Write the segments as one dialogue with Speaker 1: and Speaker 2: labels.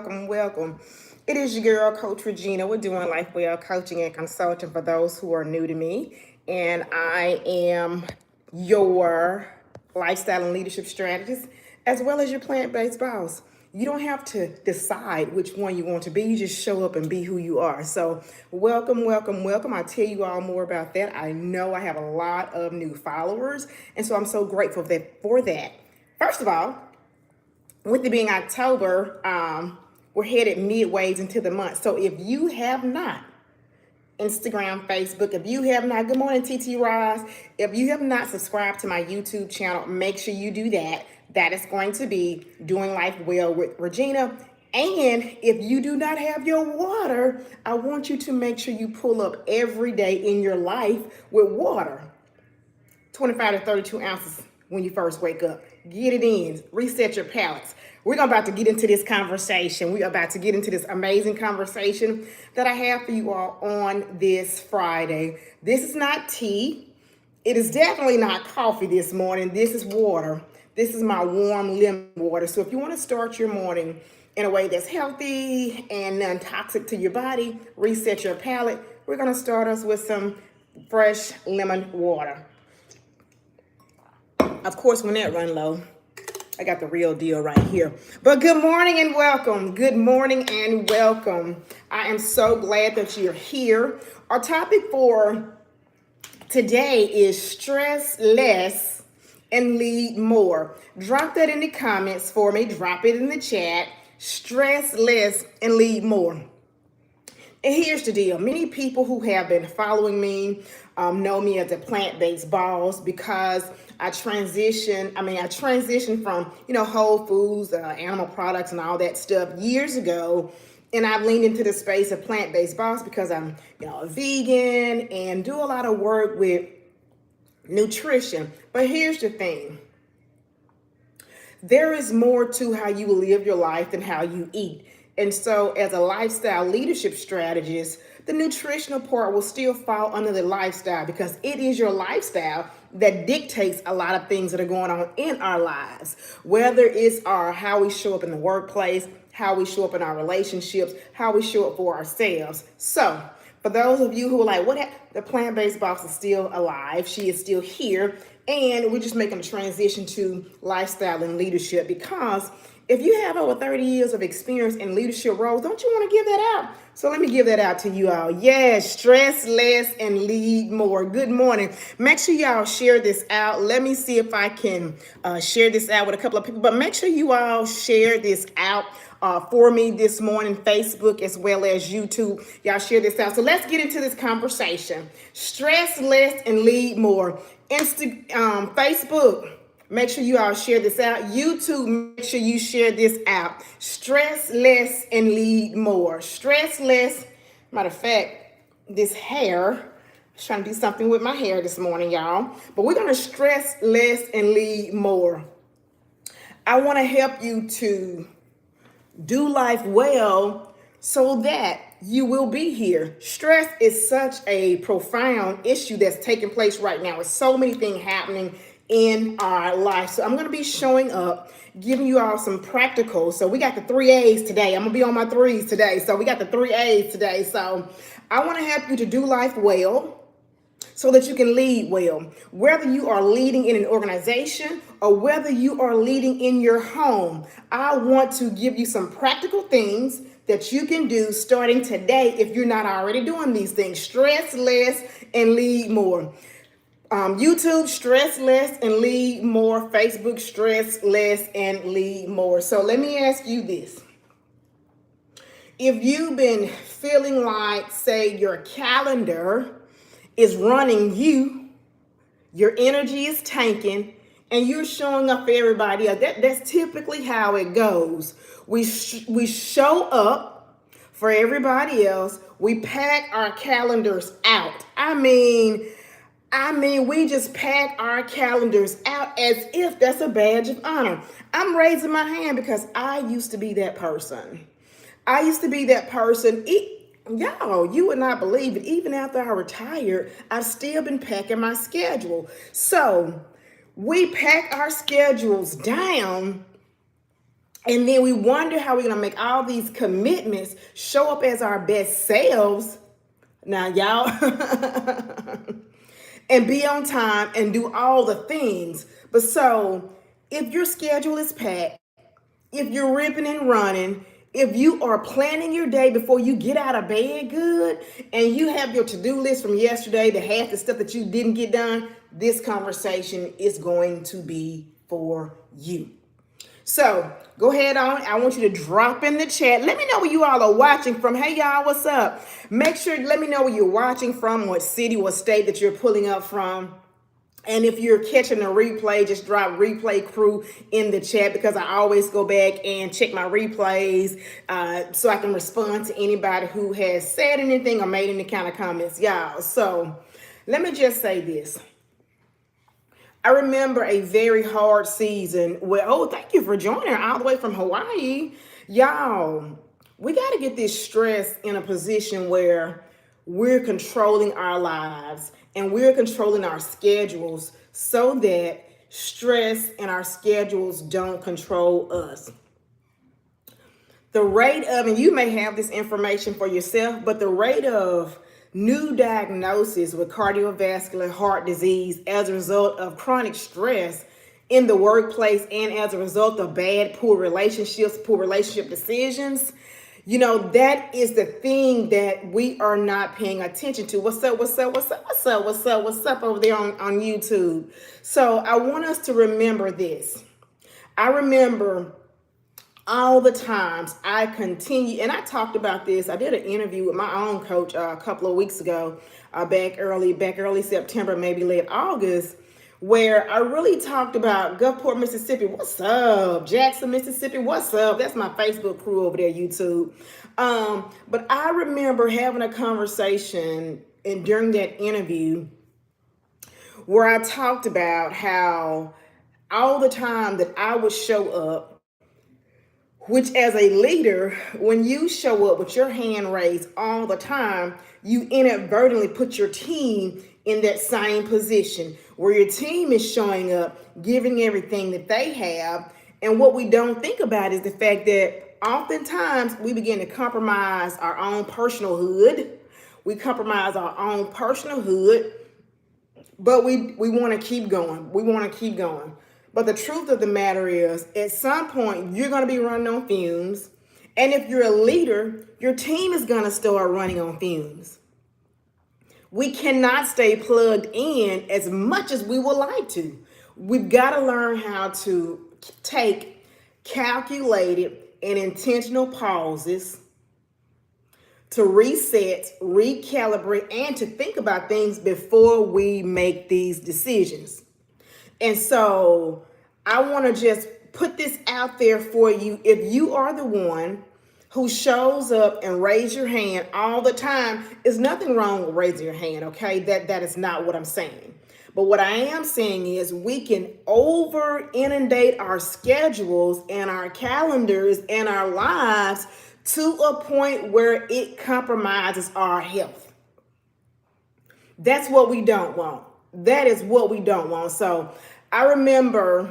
Speaker 1: welcome. It is your girl, Coach Regina. We're doing Life Well Coaching and Consulting for those who are new to me. And I am your lifestyle and leadership strategist, as well as your plant-based boss. You don't have to decide which one you want to be. You just show up and be who you are. So welcome, welcome, welcome. I'll tell you all more about that. I know I have a lot of new followers, and so I'm so grateful for that. First of all, with it being October, we're headed midways into the month. So if you have not, Instagram, Facebook, if you have not, good morning, TT Roz. If you have not subscribed to my YouTube channel, make sure you do that. That is going to be Doing Life Well with Regina. And if you do not have your water, I want you to make sure you pull up every day in your life with water. 25 to 32 ounces when you first wake up. Get it in. Reset your palates. We're about to get into this conversation. We're about to get into this amazing conversation that I have for you all on this Friday. This is not tea. It is definitely not coffee this morning. This is water. This is my warm lemon water. So if you want to start your morning in a way that's healthy and non-toxic to your body, reset your palate, we're going to start us with some fresh lemon water. Of course, when that run low, I got the real deal right here. But good morning and welcome. Good morning and welcome. I am so glad that you're here. Our topic for today is stress less and lead more. Drop that in the comments for me. Drop it in the chat. Stress less and lead more. And here's the deal. Many people who have been following me know me as a plant-based boss because I transitioned from, whole foods, animal products and all that stuff years ago. And I've leaned into the space of plant-based boss because I'm, a vegan and do a lot of work with nutrition. But here's the thing. There is more to how you live your life than how you eat. And so as a lifestyle leadership strategist, the nutritional part will still fall under the lifestyle because it is your lifestyle that dictates a lot of things that are going on in our lives, whether it's how we show up in the workplace, how we show up in our relationships, how we show up for ourselves. So for those of you who are like, the plant-based boss is still alive. She is still here. And we're just making a transition to lifestyle and leadership because if you have over 30 years of experience in leadership roles, don't you want to give that out? So let me give that out to you all. Yes, stress less and lead more. Good morning. Make sure y'all share this out. Let me see if I can share this out with a couple of people. But make sure you all share this out for me this morning, Facebook as well as YouTube. Y'all share this out. So let's get into this conversation. Stress less and lead more. Facebook. Make sure you all share this out. YouTube, make sure you share this out. Stress less and lead more. Stress less. Matter of fact, this hair, I was trying to do something with my hair this morning, y'all. But we're going to stress less and lead more. I want to help you to do life well so that you will be here. Stress is such a profound issue that's taking place right now. With so many things happening in our life. So I'm going to be showing up, giving you all some practical. So we got the 3 A's today. I'm going to be on my 3's today. So we got the 3 A's today. So I want to help you to do life well so that you can lead well. Whether you are leading in an organization or whether you are leading in your home, I want to give you some practical things that you can do starting today if you're not already doing these things. Stress less and lead more. YouTube, stress less and lead more. Facebook, stress less and lead more. So let me ask you this. If you've been feeling like, say, your calendar is running you, your energy is tanking, and you're showing up for everybody else, that's typically how it goes. We show up for everybody else. We pack our calendars out. I mean, we just pack our calendars out as if that's a badge of honor. I'm raising my hand because I used to be that person. Y'all, you would not believe it. Even after I retired, I've still been packing my schedule. So we pack our schedules down And then we wonder how we're going to make all these commitments show up as our best selves. Now, y'all, and be on time and do all the things. But so if your schedule is packed, if you're ripping and running, if you are planning your day before you get out of bed good, and you have your to-do list from yesterday, the half the stuff that you didn't get done, this conversation is going to be for you. So go ahead on. I want you to drop in the chat. Let me know where you all are watching from. Hey, y'all, what's up? Make sure, let me know where you're watching from, what city, what state that you're pulling up from. And if you're catching a replay, just drop replay crew in the chat, because I always go back and check my replays so I can respond to anybody who has said anything or made any kind of comments, y'all. So let me just say this. I remember a very hard season where, oh, thank you for joining all the way from Hawaii. Y'all, we got to get this stress in a position where we're controlling our lives and we're controlling our schedules so that stress and our schedules don't control us. The rate of, and you may have this information for yourself, but the rate of new diagnosis with cardiovascular heart disease as a result of chronic stress in the workplace and as a result of poor relationship decisions, you know, that is the thing that we are not paying attention to. What's up over there on YouTube? So I want us to remember this. I remember all the times I continue, and I talked about this. I did an interview with my own coach a couple of weeks ago, back early September, maybe late August, where I really talked about Gulfport, Mississippi. What's up? Jackson, Mississippi. What's up? That's my Facebook crew over there, YouTube. But I remember having a conversation and during that interview where I talked about how all the time that I would show up, which as a leader, when you show up with your hand raised all the time, you inadvertently put your team in that same position where your team is showing up, giving everything that they have. And what we don't think about is the fact that oftentimes we begin to compromise our own personalhood. We compromise our own personalhood, but we want to keep going. We want to keep going. But the truth of the matter is, at some point, you're going to be running on fumes. And if you're a leader, your team is going to start running on fumes. We cannot stay plugged in as much as we would like to. We've got to learn how to take calculated and intentional pauses to reset, recalibrate, and to think about things before we make these decisions. And so I want to just put this out there for you. If you are the one who shows up and raise your hand all the time, there's nothing wrong with raising your hand, okay? That is not what I'm saying. But what I am saying is we can over inundate our schedules and our calendars and our lives to a point where it compromises our health. That's what we don't want. That is what we don't want. So I remember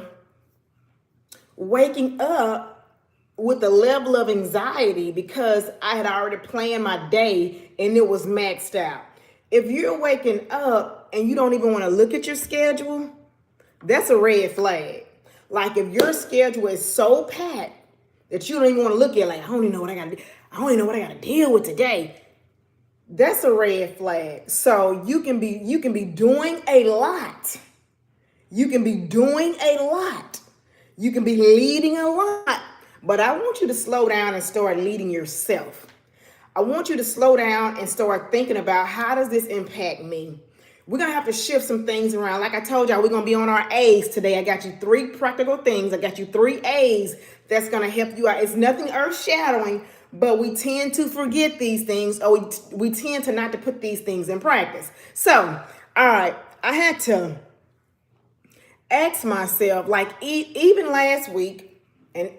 Speaker 1: waking up with a level of anxiety because I had already planned my day and it was maxed out. If you're waking up and you don't even want to look at your schedule, that's a red flag. Like if your schedule is so packed that you don't even want to look at it, like I don't even know what I got to do. I don't even know what I got to deal with today. That's a red flag. So you can be doing a lot. You can be doing a lot. You can be leading a lot. But I want you to slow down and start leading yourself. I want you to slow down and start thinking about, how does this impact me? We're going to have to shift some things around. Like I told y'all, we're going to be on our A's today. I got you 3 practical things. I got you 3 A's that's going to help you out. It's nothing earth-shattering, but we tend to forget these things, or we tend to not to put these things in practice. So, all right, I had to ask myself, like even last week and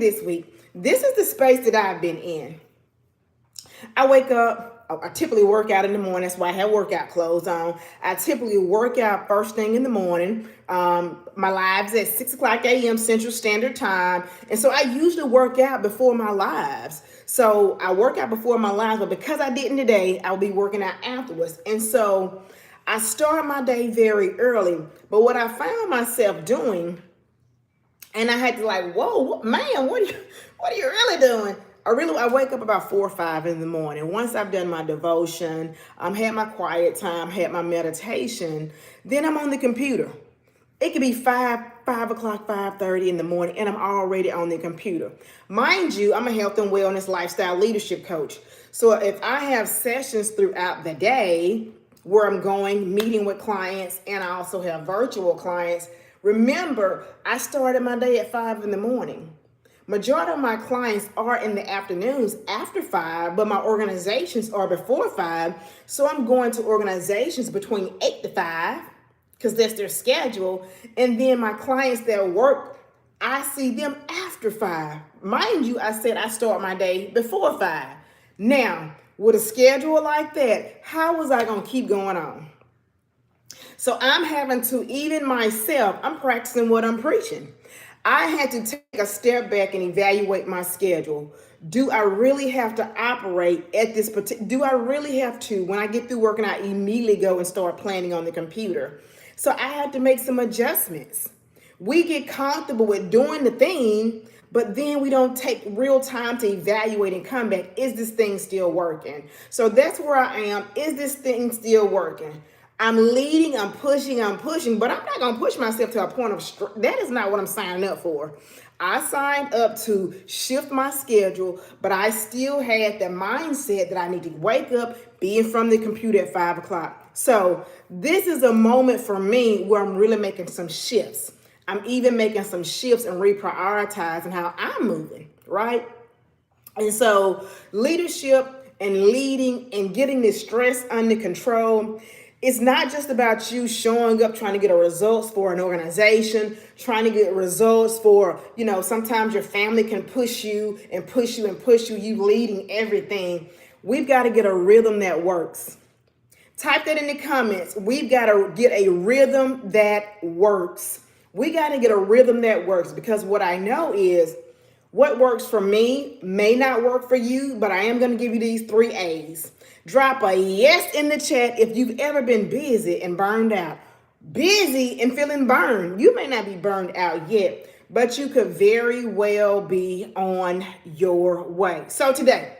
Speaker 1: this week, this is the space that I've been in. I wake up, I typically work out in the morning. That's why I have workout clothes on. I typically work out first thing in the morning. My live's at 6 o'clock a.m. Central Standard Time. And so I usually work out before my lives. So I work out before my lives, but because I didn't today, I'll be working out afterwards. And so I start my day very early. But what I found myself doing, and I had to like, whoa, man, what are you really doing? I wake up about 4 or 5 in the morning. Once I've done my devotion, had my quiet time, had my meditation, then I'm on the computer. It could be 5 o'clock, 5:30 in the morning, and I'm already on the computer. Mind you, I'm a health and wellness lifestyle leadership coach. So if I have sessions throughout the day where I'm going, meeting with clients, and I also have virtual clients, remember, I started my day at 5 in the morning. Majority of my clients are in the afternoons after 5, but my organizations are before 5. So I'm going to organizations between 8 to 5 because that's their schedule. And then my clients that work, I see them after 5. Mind you, I said I start my day before 5. Now, with a schedule like that, how was I going to keep going on? So I'm having to, even myself, I'm practicing what I'm preaching. I had to take a step back and evaluate my schedule. Do I really have to operate at this particular, do I really have to, when I get through working, I immediately go and start planning on the computer? So I had to make some adjustments. We get comfortable with doing the thing, but then we don't take real time to evaluate and come back. Is this thing still working? So that's where I am. Is this thing still working? I'm leading, I'm pushing, but I'm not going to push myself to a point of that is not what I'm signing up for. I signed up to shift my schedule, but I still had the mindset that I need to wake up, be in front of the computer at 5 o'clock. So this is a moment for me where I'm really making some shifts. I'm even making some shifts and reprioritizing how I'm moving, right? And so leadership and leading and getting this stress under control, it's not just about you showing up, trying to get results for an organization, trying to get results for, sometimes your family can push you and push you and push you, you leading everything. We've got to get a rhythm that works. Type that in the comments. We've got to get a rhythm that works. We got to get a rhythm that works, because what I know is what works for me may not work for you, but I am going to give you these 3 A's. Drop a yes in the chat if you've ever been busy and burned out. Busy and feeling burned. You may not be burned out yet, but you could very well be on your way. So today,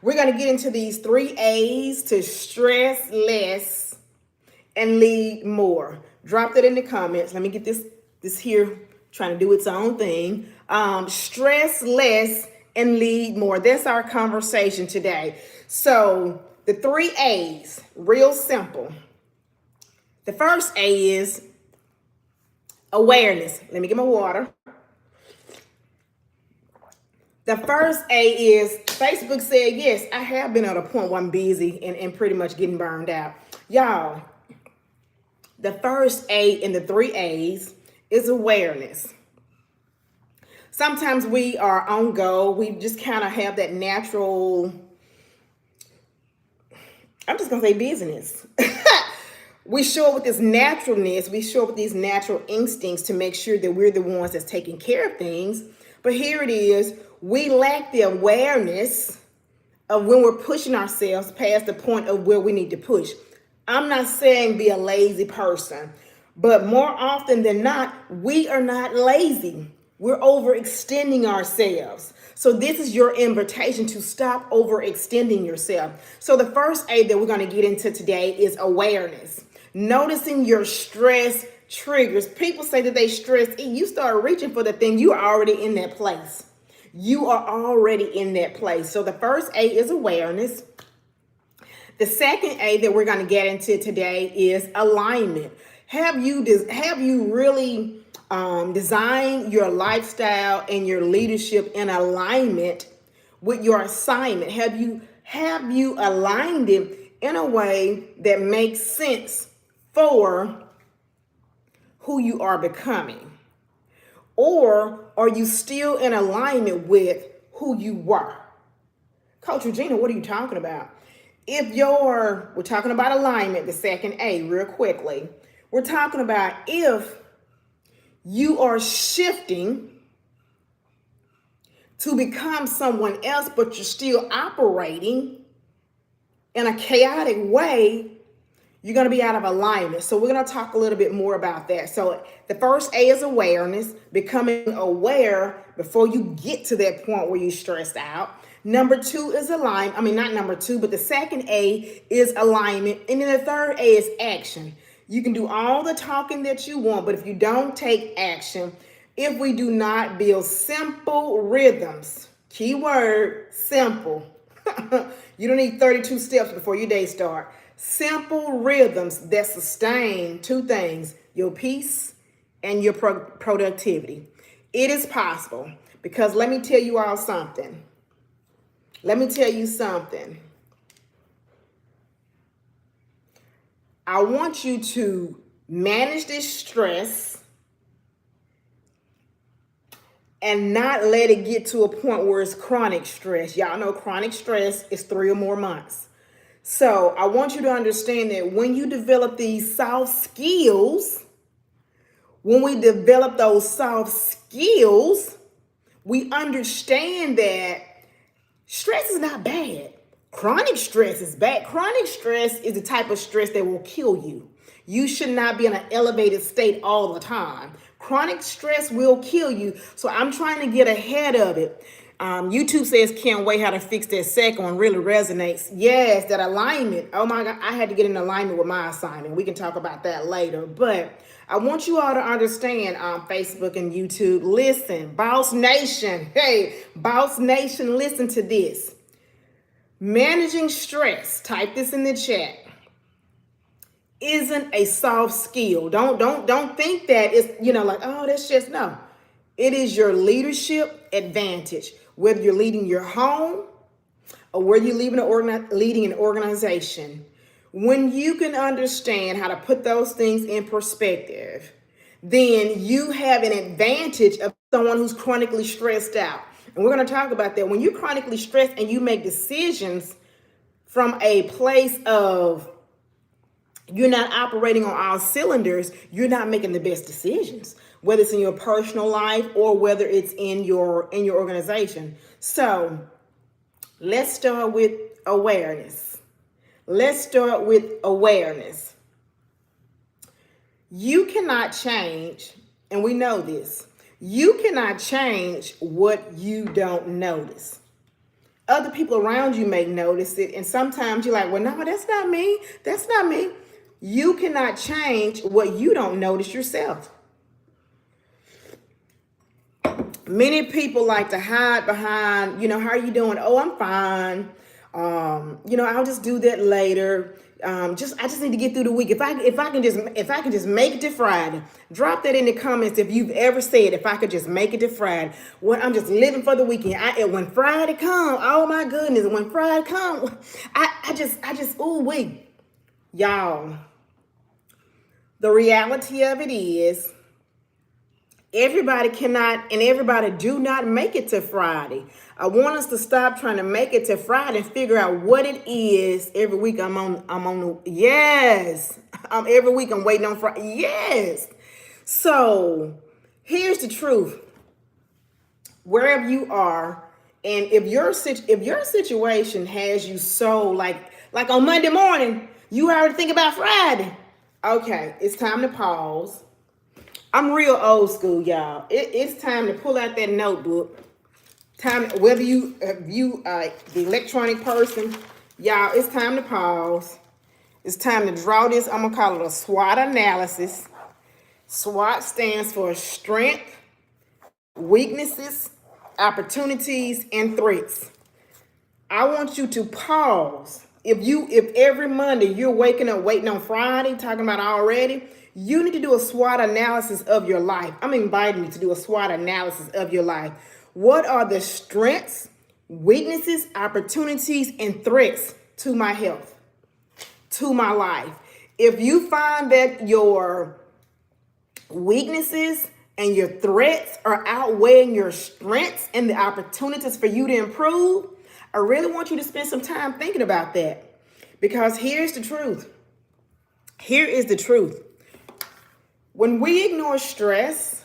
Speaker 1: we're going to get into these 3 A's to stress less and lead more. Drop that in the comments. Let me get this here trying to do its own thing. Stress less and lead more. That's our conversation today. So the 3 A's, real simple. The first A is awareness. Let me get my water. The first A is Facebook said, yes, I have been at a point where I'm busy and pretty much getting burned out. Y'all, the first A in the 3 A's is awareness. Sometimes we are on go. We just kind of have that natural, I'm just going to say business. We show up with this naturalness. We show up with these natural instincts to make sure that we're the ones that's taking care of things. But here it is. We lack the awareness of when we're pushing ourselves past the point of where we need to push. I'm not saying be a lazy person, but more often than not, we are not lazy. We're overextending ourselves. So this is your invitation to stop overextending yourself. So the first A that we're going to get into today is awareness. Noticing your stress triggers. People say that they stress. You start reaching for the thing, you are already in that place. You are already in that place. So the first A is awareness. The second A that we're going to get into today is alignment. Have you really designed your lifestyle and your leadership in alignment with your assignment? Have you aligned it in a way that makes sense for who you are becoming? Or are you still in alignment with who you were? Coach Regina, what are you talking about? We're talking about alignment, the second A, real quickly. We're talking about if you are shifting to become someone else, but you're still operating in a chaotic way, you're going to be out of alignment. So we're going to talk a little bit more about that. So the first A is awareness, becoming aware before you get to that point where you're stressed out. Number 2 is alignment. I mean, not number 2, but the second A is alignment. And then the third A is action. You can do all the talking that you want, but if you don't take action, if we do not build simple rhythms, keyword simple. You don't need 32 steps before your day start. Simple rhythms that sustain 2 things, your peace and your productivity. It is possible, because let me tell you all something. I want you to manage this stress and not let it get to a point where it's chronic stress. Y'all know chronic stress is 3 or more months. So I want you to understand that when you develop these soft skills, we understand that stress is not bad. Chronic stress is bad. Chronic stress is the type of stress that will kill you. You should not be in an elevated state all the time. Chronic stress will kill you. So I'm trying to get ahead of it. YouTube says, can't wait how to fix that second one. Really resonates. Yes, that alignment. Oh my God, I had to get in alignment with my assignment. We can talk about that later. But I want you all to understand, Facebook and YouTube, listen, Boss Nation. Hey, Boss Nation, listen to this. Managing stress, type this in the chat, isn't a soft skill. Don't think that it's, like, oh, that's just, no. It is your leadership advantage, whether you're leading your home or whether you're leading an organization. When you can understand how to put those things in perspective, then you have an advantage of someone who's chronically stressed out. And we're going to talk about that. When you're chronically stressed and you make decisions from a place of you're not operating on all cylinders, you're not making the best decisions, whether it's in your personal life or whether it's in your organization. So let's start with awareness. You cannot change, and we know this, you cannot change what you don't notice. Other people around you may notice it, and sometimes you're like, well, no, that's not me. You cannot change what you don't notice yourself. Many people like to hide behind, how are you doing? Oh, I'm fine. I'll just do that later. I just need to get through the week. If I can just make it to Friday, drop that in the comments if you've ever said, if I could just make it to Friday. When I'm just living for the weekend. When Friday comes, oh my goodness, when Friday comes, wait. Y'all, the reality of it is everybody cannot and everybody do not make it to Friday. I want us to stop trying to make it to Friday and figure out what it is. Every week every week I'm waiting on Friday. Yes. So here's the truth. Wherever you are, and if your situation has you so like on Monday morning, you already think about Friday. Okay, it's time to pause. I'm real old school, y'all. It's time to pull out that notebook. Whether you the electronic person, y'all, it's time to pause. It's time to draw this. I'm gonna call it a SWOT analysis. SWOT stands for strength, weaknesses, opportunities, and threats. I want you to pause. If every Monday you're waking up waiting on Friday, talking about already, you need to do a SWOT analysis of your life. I'm inviting you to do a SWOT analysis of your life. What are the strengths, weaknesses, opportunities, and threats to my health, to my life? If you find that your weaknesses and your threats are outweighing your strengths and the opportunities for you to improve, I really want you to spend some time thinking about that, because here's the truth. Here is the truth. When we ignore stress,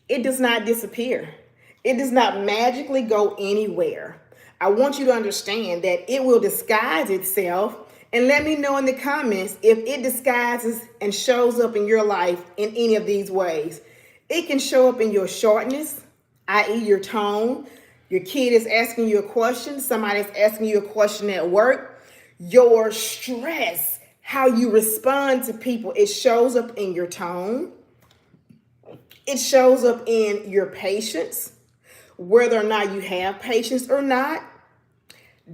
Speaker 1: it does not disappear. It does not magically go anywhere. I want you to understand that it will disguise itself. And let me know in the comments if it disguises and shows up in your life in any of these ways. It can show up in your shortness, i.e. your tone. Your kid is asking you a question. Somebody's asking you a question at work. Your stress, how you respond to people, it shows up in your tone. It shows up in your patience, whether or not you have patience or not.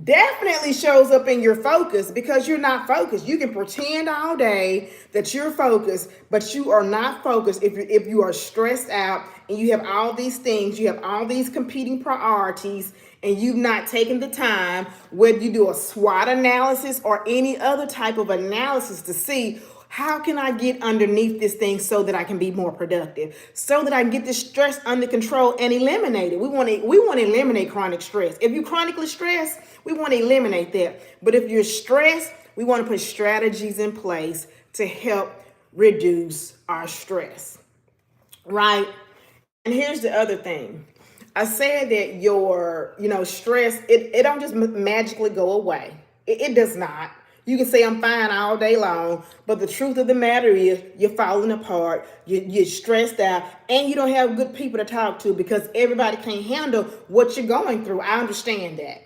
Speaker 1: Definitely shows up in your focus, because you're not focused. You can pretend all day that you're focused, but you are not focused if you are stressed out and you have all these things, you have all these competing priorities, and you've not taken the time, whether you do a SWOT analysis or any other type of analysis, to see how can I get underneath this thing so that I can be more productive, so that I can get this stress under control and eliminate it. We want to eliminate chronic stress. If you're chronically stressed, we want to eliminate that. But if you're stressed, we want to put strategies in place to help reduce our stress, right? And here's the other thing. I said that your, stress, it don't just magically go away. It does not. You can say I'm fine all day long, but the truth of the matter is you're falling apart, you're stressed out, and you don't have good people to talk to, because everybody can't handle what you're going through. I understand that.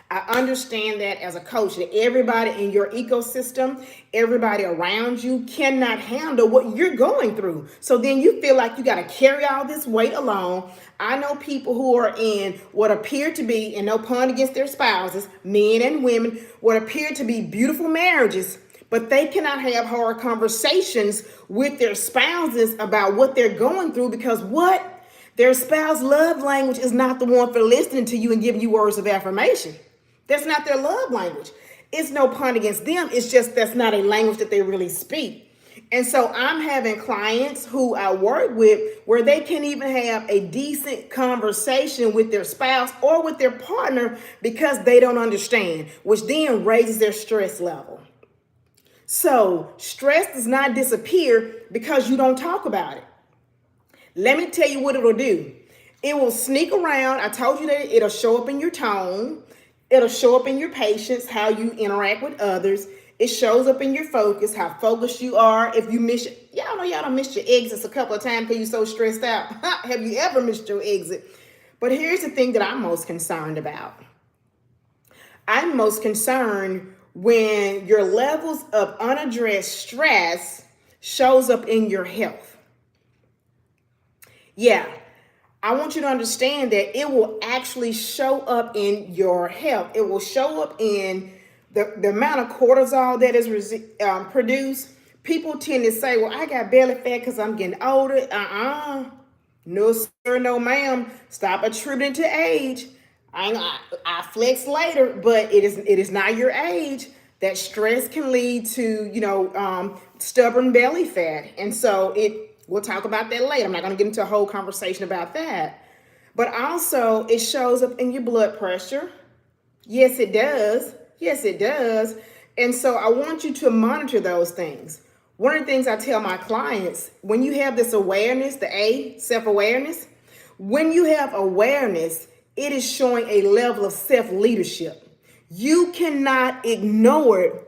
Speaker 1: I understand that as a coach, that everybody in your ecosystem, everybody around you cannot handle what you're going through. So then you feel like you got to carry all this weight alone. I know people who are in what appear to be, and no pun against their spouses, men and women, what appear to be beautiful marriages, but they cannot have hard conversations with their spouses about what they're going through, because what? Their spouse love language is not the one for listening to you and giving you words of affirmation. That's not their love language. It's no pun against them. It's just that's not a language that they really speak. And so I'm having clients who I work with where they can't even have a decent conversation with their spouse or with their partner because they don't understand, which then raises their stress level. So stress does not disappear because you don't talk about it. Let me tell you what it'll do. It will sneak around. I told you that it'll show up in your tone. It'll show up in your patience, how you interact with others. It shows up in your focus, how focused you are. If you miss, y'all know y'all done missed your exits a couple of times because you're so stressed out. Have you ever missed your exit? But here's the thing that I'm most concerned about. I'm most concerned when your levels of unaddressed stress shows up in your health. Yeah. I want you to understand that it will actually show up in your health. It will show up in the amount of cortisol that is produced. People tend to say, well, I got belly fat because I'm getting older. No, sir, no, ma'am. Stop attributing to age. I flex later, but it is not your age. That stress can lead to, stubborn belly fat. And so we'll talk about that later. I'm not going to get into a whole conversation about that. But also, it shows up in your blood pressure. Yes, it does. Yes, it does. And so I want you to monitor those things. One of the things I tell my clients, when you have this awareness, the A, self-awareness, when you have awareness, it is showing a level of self-leadership. You cannot ignore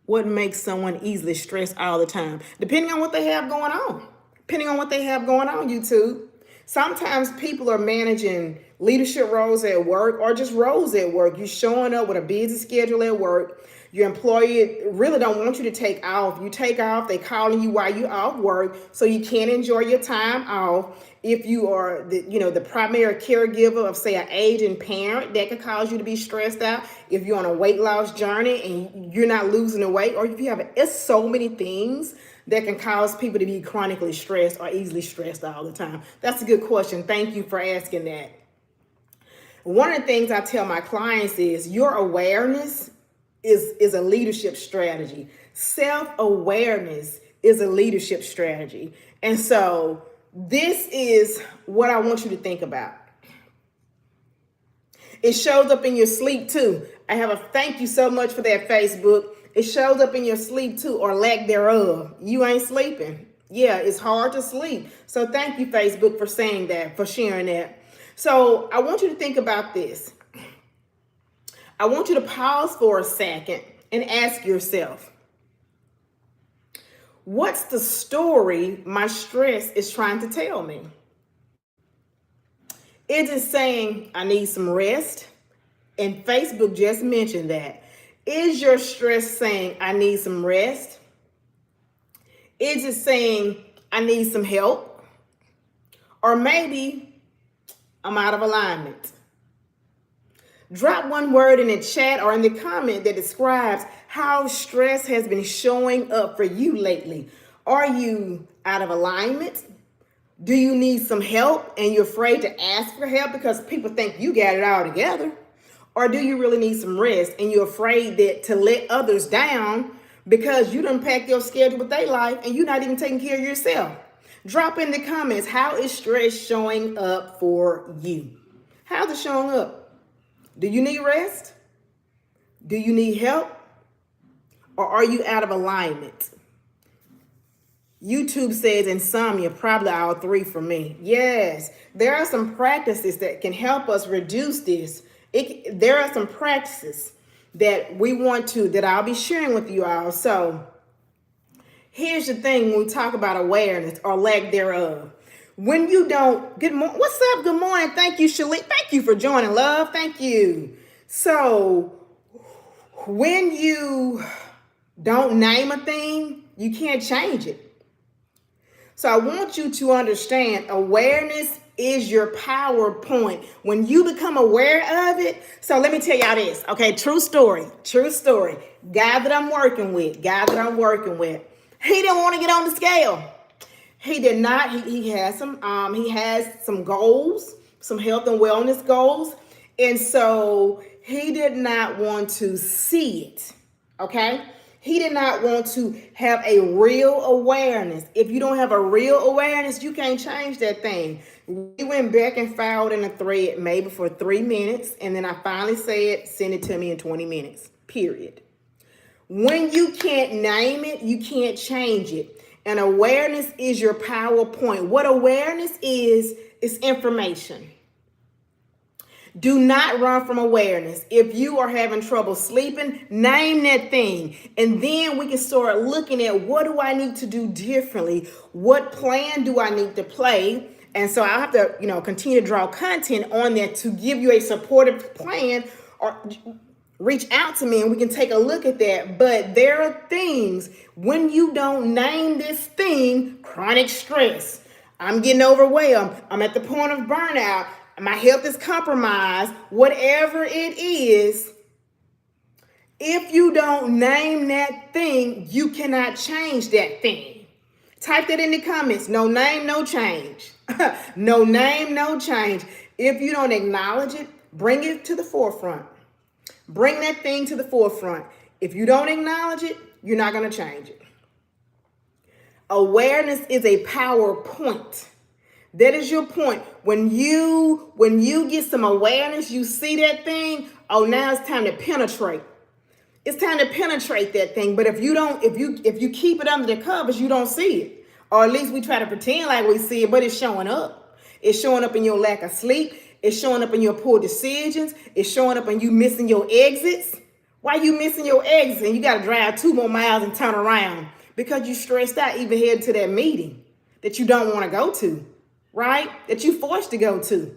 Speaker 1: what makes someone easily stressed all the time, depending on what they have going on. YouTube. Sometimes people are managing leadership roles at work or just roles at work. You're showing up with a busy schedule at work. Your employer really don't want you to take off. You take off, they calling you while you're off work, so you can't enjoy your time off. If you are the primary caregiver of, say, an aging parent, that could cause you to be stressed out. If you're on a weight loss journey and you're not losing the weight, or if you have, it's so many things that can cause people to be chronically stressed or easily stressed all the time. That's a good question. Thank you for asking that. One of the things I tell my clients is your awareness is a leadership strategy. Self-awareness is a leadership strategy. And so this is what I want you to think about. It shows up in your sleep too. I have a thank you so much for that, Facebook. It shows up in your sleep too, or lack thereof. You ain't sleeping. Yeah, it's hard to sleep. So thank you, Facebook, for saying that, for sharing that. So I want you to think about this. I want you to pause for a second and ask yourself, what's the story my stress is trying to tell me? Is it saying I need some rest? And Facebook just mentioned that. Is your stress saying I need some rest? Is it saying I need some help? Or maybe I'm out of alignment. Drop one word in the chat or in the comment that describes how stress has been showing up for you lately. Are you out of alignment? Do you need some help and you're afraid to ask for help because people think you got it all together? Or do you really need some rest and you're afraid that to let others down because you done packed your schedule with their life and you're not even taking care of yourself? Drop in the comments, how is stress showing up for you? How's it showing up? Do you need rest? Do you need help? Or are you out of alignment? YouTube says insomnia, probably all three for me. Yes, there are some practices that can help us reduce this. There are some practices that I'll be sharing with you all. So here's the thing when we talk about awareness or lack thereof. When you don't, what's up? Good morning. Thank you, Shalik. Thank you for joining, love. Thank you. So when you don't name a thing, you can't change it. So I want you to understand awareness is your power point. When you become aware of it, so let me tell y'all this, okay? True story. Guy that I'm working with, he didn't want to get on the scale. He did not. He has some goals, some health and wellness goals. And so he did not want to see it, okay? He did not want to have a real awareness. If you don't have a real awareness, you can't change that thing. We went back and filed in a thread maybe for 3 minutes. And then I finally said, send it to me in 20 minutes, period. When you can't name it, you can't change it. And awareness is your power point. What awareness is information. Do not run from awareness. If you are having trouble sleeping, name that thing. And then we can start looking at what do I need to do differently? What plan do I need to play? And so I have to, continue to draw content on that to give you a supportive plan, or reach out to me and we can take a look at that. But there are things when you don't name this thing, chronic stress. I'm getting overwhelmed. I'm at the point of burnout. My health is compromised, whatever it is. If you don't name that thing, you cannot change that thing. Type that in the comments. No name, no change. No name, no change. If you don't acknowledge it, bring it to the forefront. Bring that thing to the forefront. If you don't acknowledge it, you're not going to change it. Awareness is a power point. That is your point. When you get some awareness, you see that thing, oh, now it's time to penetrate. It's time to penetrate that thing. But if you keep it under the covers, you don't see it. Or at least we try to pretend like we see it, but it's showing up. It's showing up in your lack of sleep. It's showing up in your poor decisions. It's showing up in you missing your exits. Why you missing your exits? And you got to drive 2 more miles and turn around because you stressed out even heading to that meeting that you don't want to go to. Right? That you forced to go to.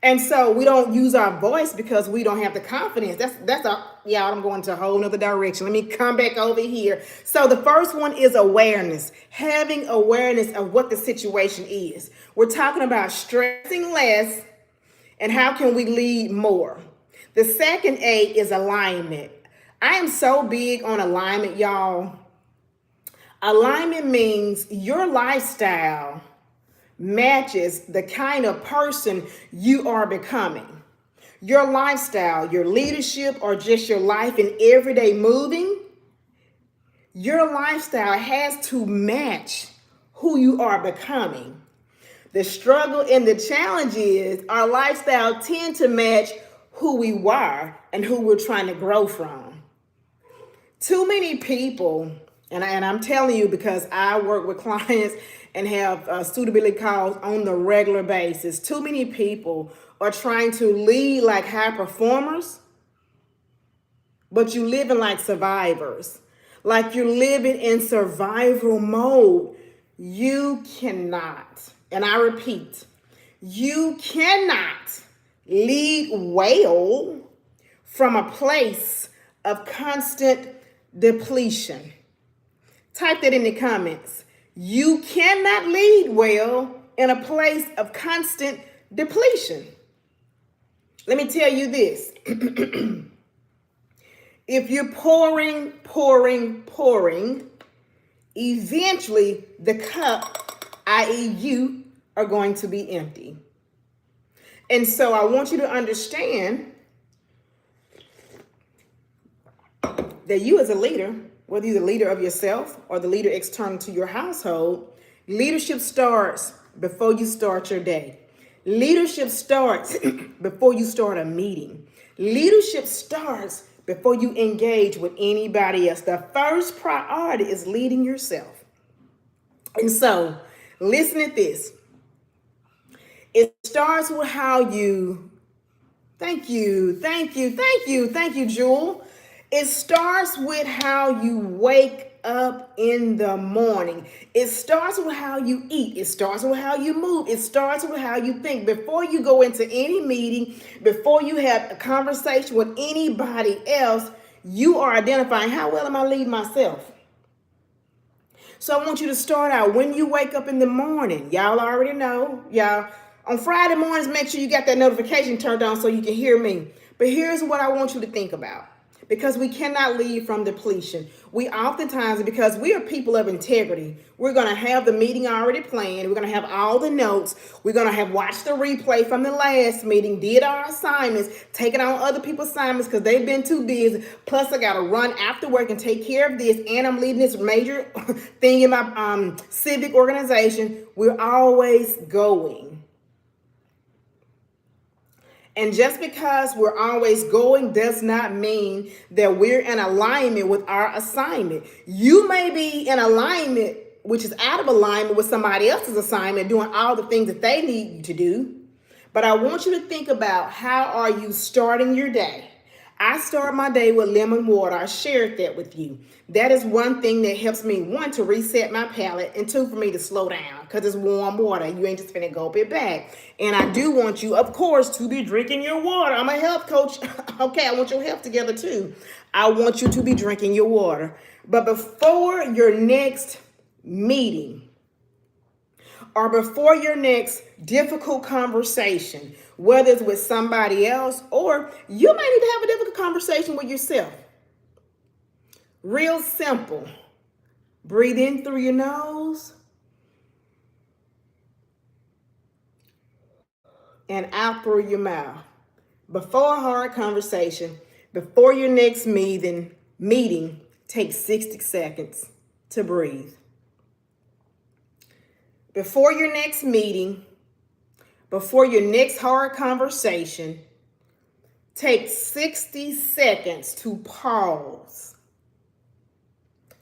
Speaker 1: And so we don't use our voice because we don't have the confidence. I'm going to a whole nother direction. Let me come back over here. So the first one is awareness. Having awareness of what the situation is. We're talking about stressing less and how can we lead more. The second A is alignment. I am so big on alignment, y'all. Alignment means your lifestyle matches the kind of person you are becoming. Your lifestyle, your leadership, or just your life in everyday moving, your lifestyle has to match who you are becoming. The struggle and the challenge is our lifestyle tend to match who we were and who we're trying to grow from. Too many people, and I'm telling you because I work with clients and have suitability calls on the regular basis. Too many people are trying to lead like high performers, but you living like survivors. Like you're living in survival mode. You cannot, and I repeat, you cannot lead well from a place of constant depletion. Type that in the comments. You cannot lead well in a place of constant depletion. Let me tell you this. If you're pouring, eventually the cup, i.e. you, are going to be empty. And so I want you to understand that you as a leader, whether you're the leader of yourself or the leader external to your household, leadership starts before you start your day. Leadership starts before you start a meeting. Leadership starts before you engage with anybody else. The first priority is leading yourself. And so, listen at this. It starts with how you, thank you, Jewel. It starts with how you wake up in the morning. It starts with how you eat. It starts with how you move. It starts with how you think. Before you go into any meeting, before you have a conversation with anybody else, you are identifying, how well am I leading myself? So I want you to start out when you wake up in the morning. Y'all already know. Y'all, on Friday mornings, make sure you got that notification turned on so you can hear me. But here's what I want you to think about. Because we cannot lead from depletion. We oftentimes, because we are people of integrity, we're going to have the meeting already planned. We're going to have all the notes. We're going to have watched the replay from the last meeting, did our assignments, taken on other people's assignments because they've been too busy. Plus, I got to run after work and take care of this. And I'm leading this major thing in my civic organization. We're always going. And just because we're always going does not mean that we're in alignment with our assignment. You may be in alignment, which is out of alignment with somebody else's assignment, doing all the things that they need you to do. But I want you to think about, how are you starting your day? I start my day with lemon water. I shared that with you. That is one thing that helps me, one, to reset my palate, and two, for me to slow down because it's warm water. You ain't just finna gulp it back. And I do want you, of course, to be drinking your water. I'm a health coach. Okay, I want your health together too. I want you to be drinking your water. But before your next meeting, or before your next difficult conversation, whether it's with somebody else or you may need to have a difficult conversation with yourself. Real simple. Breathe in through your nose and out through your mouth. Before a hard conversation, before your next meeting, take 60 seconds to breathe. Before your next meeting, before your next hard conversation, take 60 seconds to pause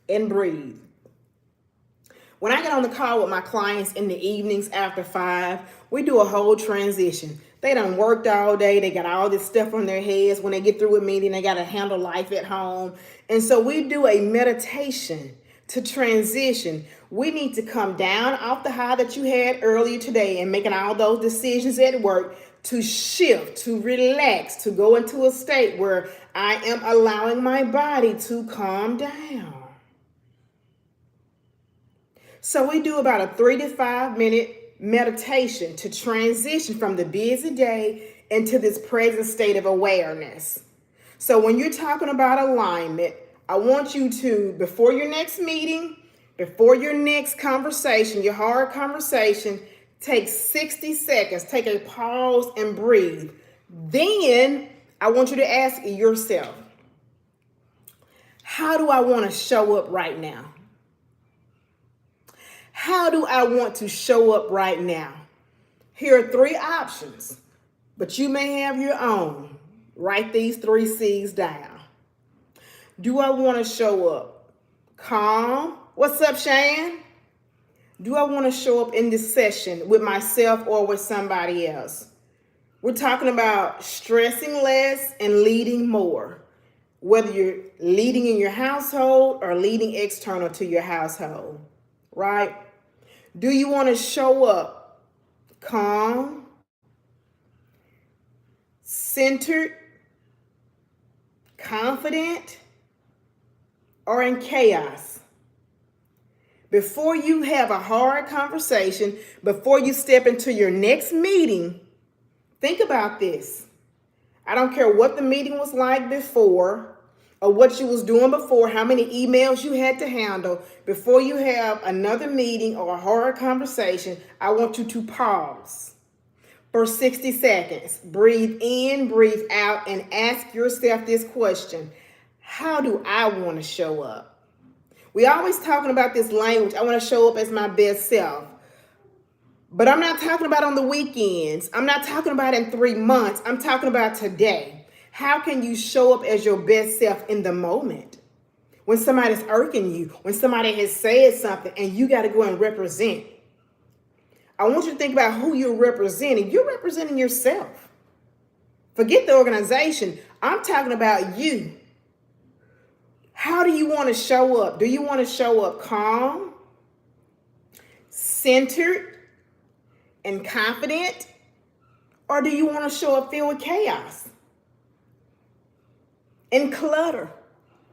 Speaker 1: and breathe. When I get on the call with my clients in the evenings after 5, we do a whole transition. They done worked all day. They got all this stuff on their heads. When they get through with meeting, they got to handle life at home. And so we do a meditation to transition. We need to come down off the high that you had earlier today and making all those decisions at work to shift, to relax, to go into a state where I am allowing my body to calm down. So we do about a 3 to 5 minute meditation to transition from the busy day into this present state of awareness. So when you're talking about alignment, I want you to, before your next meeting, before your next conversation, your hard conversation, take 60 seconds, take a pause and breathe. Then I want you to ask yourself, how do I want to show up right now? How do I want to show up right now? Here are 3 options, but you may have your own. Write these 3 C's down. Do I want to show up calm? What's up, Shan? Do I want to show up in this session with myself or with somebody else? We're talking about stressing less and leading more. Whether you're leading in your household or leading external to your household, right? Do you want to show up calm, centered, confident, or in chaos? Before you have a hard conversation, before you step into your next meeting, think about this. I don't care what the meeting was like before or what you was doing before, how many emails you had to handle. Before you have another meeting or a hard conversation, I want you to pause for 60 seconds. Breathe in, breathe out, and ask yourself this question. How do I want to show up? We always talking about this language. I want to show up as my best self. But I'm not talking about on the weekends. I'm not talking about in 3 months. I'm talking about today. How can you show up as your best self in the moment? When somebody's irking you, when somebody has said something and you got to go and represent. I want you to think about who you're representing. You're representing yourself. Forget the organization. I'm talking about you. How do you want to show up? Do you want to show up calm, centered, and confident? Or do you want to show up filled with chaos and clutter?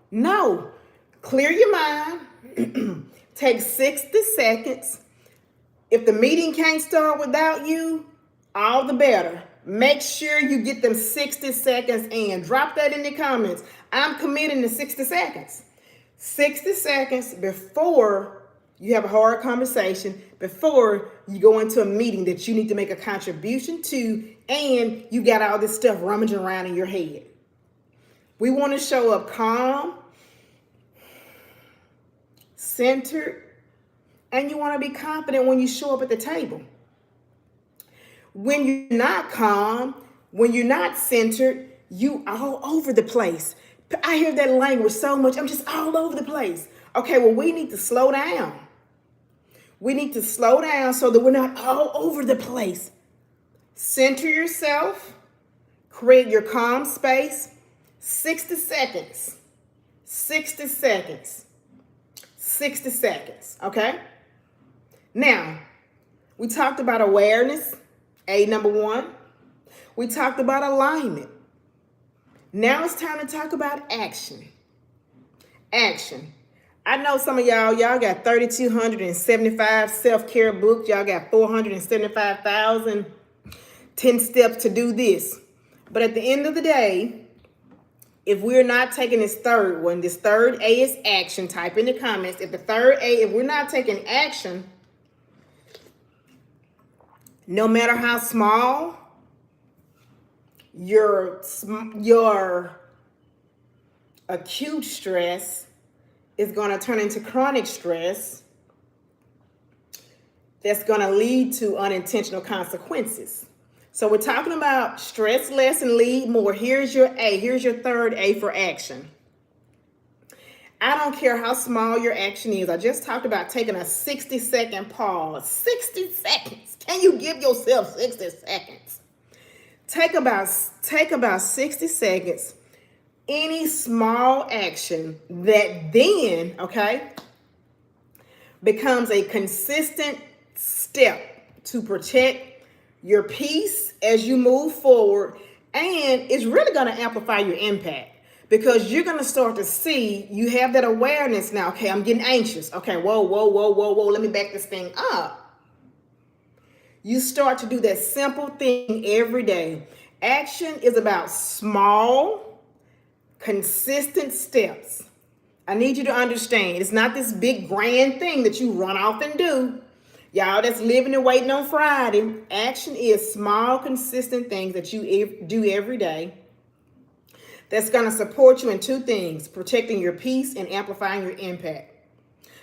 Speaker 1: No. Clear your mind. Take 60 seconds. If the meeting can't start without you, all the better. Make sure you get them 60 seconds in. Drop that in the comments. I'm committing to 60 seconds. 60 seconds before you have a hard conversation, before you go into a meeting that you need to make a contribution to, and you got all this stuff rummaging around in your head. We want to show up calm, centered, and you want to be confident when you show up at the table. When you're not calm, when you're not centered, you all over the place. I hear that language so much. I'm just all over the place. Okay, well, we need to slow down. We need to slow down so that we're not all over the place. Center yourself. Create your calm space. 60 seconds. 60 seconds. 60 seconds, okay? Now, we talked about awareness, number 1. We talked about alignment. Now it's time to talk about action. Action. I know some of y'all got 3,275 self-care books. Y'all got 475,000 10 steps to do this. But at the end of the day, if we're not taking this third one, this third A is action. Type in the comments. If we're not taking action, no matter how small your acute stress is going to turn into chronic stress that's going to lead to unintentional consequences. So we're talking about stress less and lead more. Here's your A. Here's your third A for action. I don't care how small your action is. I just talked about taking a 60-second pause. 60 seconds. Can you give yourself 60 seconds? Take about 60 seconds. Any small action that then, becomes a consistent step to protect your peace as you move forward, and it's really going to amplify your impact because you're going to start to see you have that awareness now. Okay, I'm getting anxious. Okay, whoa, let me back this thing up. You start to do that simple thing every day. Action is about small, consistent steps. I need you to understand, it's not this big grand thing that you run off and do. Y'all that's living and waiting on Friday, action is small, consistent things that you do every day that's going to support you in 2 things, protecting your peace and amplifying your impact.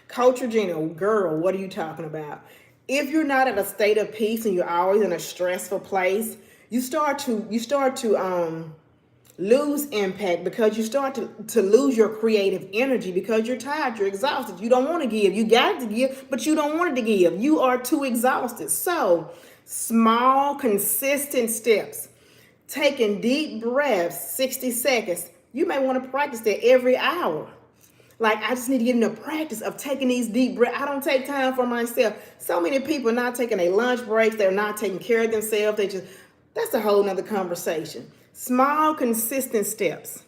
Speaker 1: Coach Regina, girl, what are you talking about? If you're not at a state of peace and you're always in a stressful place, you start to lose impact because you start to lose your creative energy because you're tired, you're exhausted. You don't want to give. You got to give, but you don't want it to give. You are too exhausted. So, small, consistent steps. Taking deep breaths, 60 seconds. You may want to practice that every hour. Like, I just need to get into practice of taking these deep breaths. I don't take time for myself. So many people are not taking their lunch breaks. They're not taking care of themselves. That's a whole nother conversation. Small, consistent steps.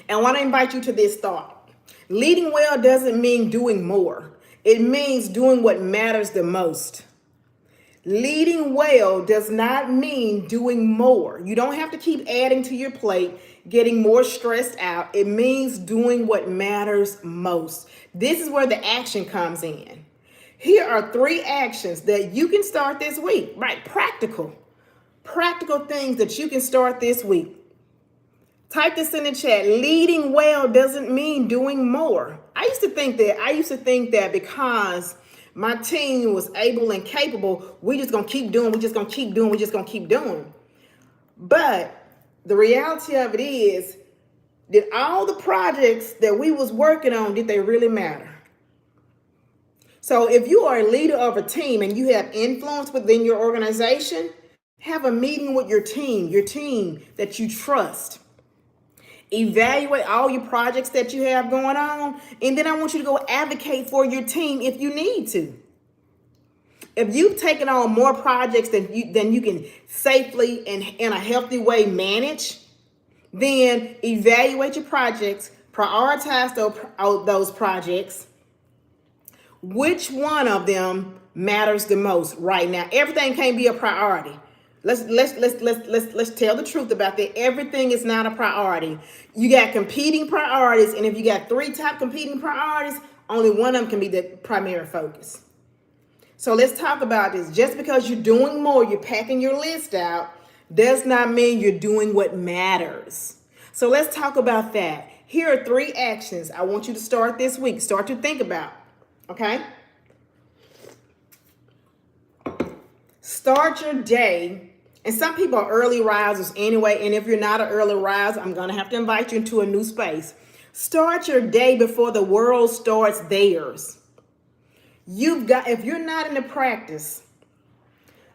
Speaker 1: And I want to invite you to this thought. Leading well doesn't mean doing more. It means doing what matters the most. Leading well does not mean doing more. You don't have to keep adding to your plate, getting more stressed out. It means doing what matters most. This is where the action comes in. Here are 3 actions that you can start this week, right? Practical things that you can start this week. Type this in the chat. Leading well doesn't mean doing more. I used to think that because my team was able and capable, we just gonna keep doing. But the reality of it is, did all the projects that we was working on, did they really matter? So if you are a leader of a team and you have influence within your organization, have a meeting with your team that you trust. Evaluate all your projects that you have going on, and then I want you to go advocate for your team if you need to. If you've taken on more projects than you can safely and in a healthy way manage, then evaluate your projects, prioritize those projects. Which one of them matters the most right now? Everything can't be a priority. Let's tell the truth about that. Everything is not a priority. You got competing priorities, and if you got 3 top competing priorities, only one of them can be the primary focus. So let's talk about this. Just because you're doing more, you're packing your list out, does not mean you're doing what matters. So let's talk about that. Here are 3 actions I want you to start this week. Start to think about. Okay? Start your day. And some people are early risers anyway. And if you're not an early riser, I'm going to have to invite you into a new space. Start your day before the world starts theirs. If you're not in the practice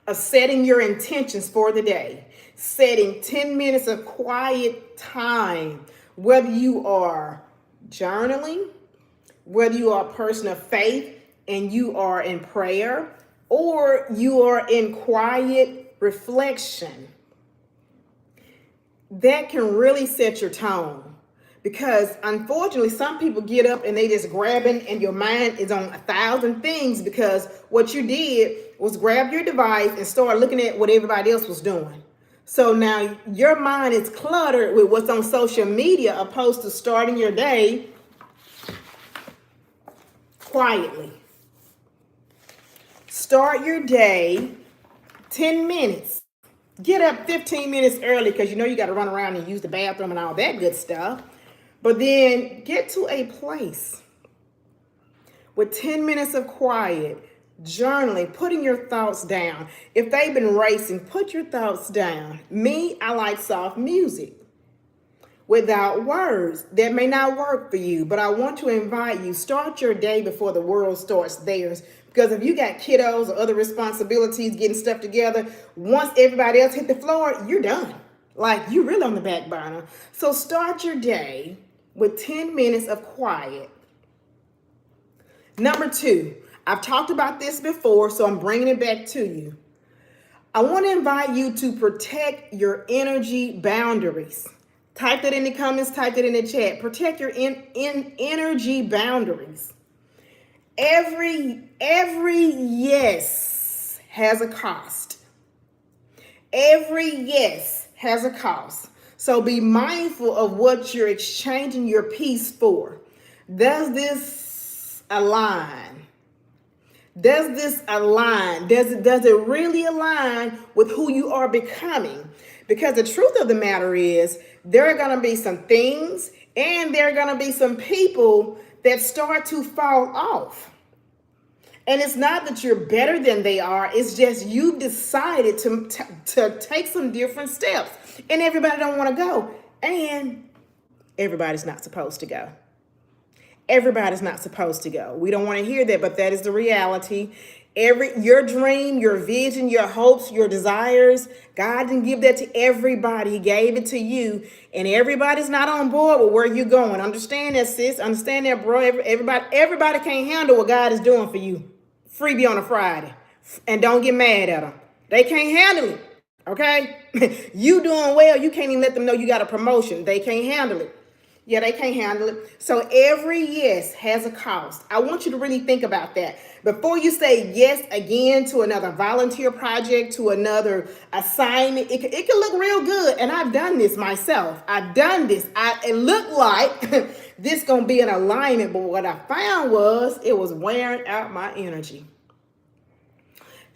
Speaker 1: of setting your intentions for the day, setting 10 minutes of quiet time, whether you are journaling, whether you are a person of faith and you are in prayer, or you are in quiet reflection, that can really set your tone. Because unfortunately, some people get up and they just grabbing, and your mind is on 1,000 things because what you did was grab your device and start looking at what everybody else was doing. So now your mind is cluttered with what's on social media opposed to starting your day quietly. Start your day 10 minutes. Get up 15 minutes early because you know you got to run around and use the bathroom and all that good stuff. But then get to a place with 10 minutes of quiet, journaling, putting your thoughts down. If they've been racing, put your thoughts down. Me, I like soft music without words. That may not work for you, but I want to invite you, start your day before the world starts theirs. Because if you got kiddos or other responsibilities, getting stuff together, once everybody else hit the floor, you're done. Like, you're really on the back burner. So start your day with 10 minutes of quiet. Number 2, I've talked about this before, so I'm bringing it back to you. I want to invite you to protect your energy boundaries. Type that in the comments, type that in the chat. Protect your energy boundaries. Every yes has a cost. Every yes has a cost. So be mindful of what you're exchanging your peace for. Does this align? Does this align? Does it really align with who you are becoming? Because the truth of the matter is, there are going to be some things and there are going to be some people that start to fall off. And it's not that you're better than they are. It's just you've decided to take some different steps. And everybody don't want to go. And everybody's not supposed to go. Everybody's not supposed to go. We don't want to hear that, but that is the reality. Your dream, your vision, your hopes, your desires, God didn't give that to everybody. He gave it to you, and everybody's not on board with where you're going. Understand that, sis. Understand that, bro. Everybody can't handle what God is doing for you. Freebie on a Friday, and don't get mad at them. They can't handle it. Okay, you doing well. You can't even let them know you got a promotion. They can't handle it. Yeah, they can't handle it. So every yes has a cost. I want you to really think about that. Before you say yes again to another volunteer project, to another assignment, it can look real good. And I've done this myself. I've done this. It looked like this going to be an alignment. But what I found was it was wearing out my energy.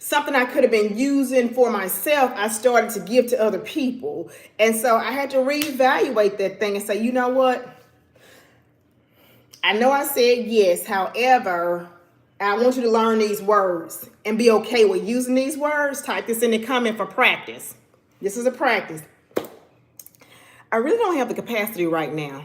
Speaker 1: Something I could have been using for myself, I started to give to other people. And so I had to reevaluate that thing and say, you know what? I know I said yes. However, I want you to learn these words and be okay with using these words. Type this in the comment for practice. This is a practice. I really don't have the capacity right now.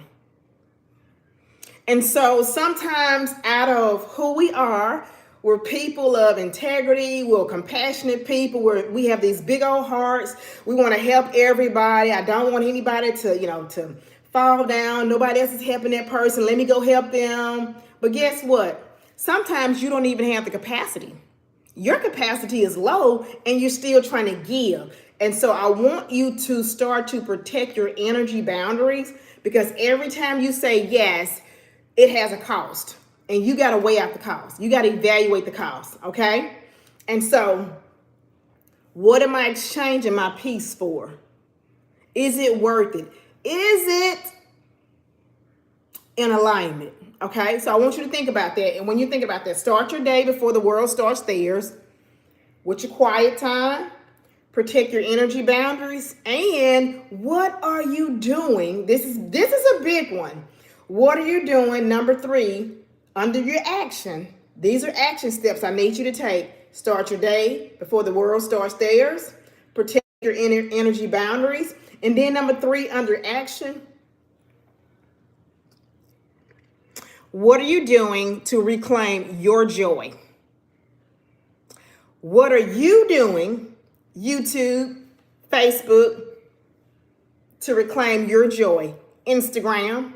Speaker 1: And so sometimes out of who we are, we're people of integrity. We're compassionate people. We have these big old hearts. We want to help everybody. I don't want anybody to fall down. Nobody else is helping that person. Let me go help them. But guess what? Sometimes you don't even have the capacity. Your capacity is low and you're still trying to give. And so I want you to start to protect your energy boundaries, because every time you say yes, it has a cost. And you got to weigh out the cost. You got to evaluate the cost, okay? And so what am I exchanging my peace for? Is it worth it? Is it in alignment? Okay, so I want you to think about that. And when you think about that, start your day before the world starts theirs with your quiet time. Protect your energy boundaries. And what are you doing? This is a big one. What are you doing? Number 3. Under your action, these are action steps I need you to take. Start your day before the world starts theirs. Protect your energy boundaries. And then number 3, under action, what are you doing to reclaim your joy? What are you doing, YouTube, Facebook, to reclaim your joy? Instagram,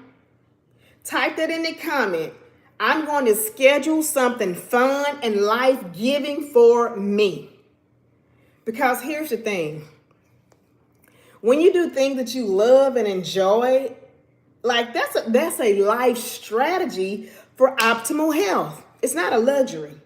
Speaker 1: type that in the comment. I'm going to schedule something fun and life-giving for me. Because here's the thing. When you do things that you love and enjoy, like that's a life strategy for optimal health. It's not a luxury.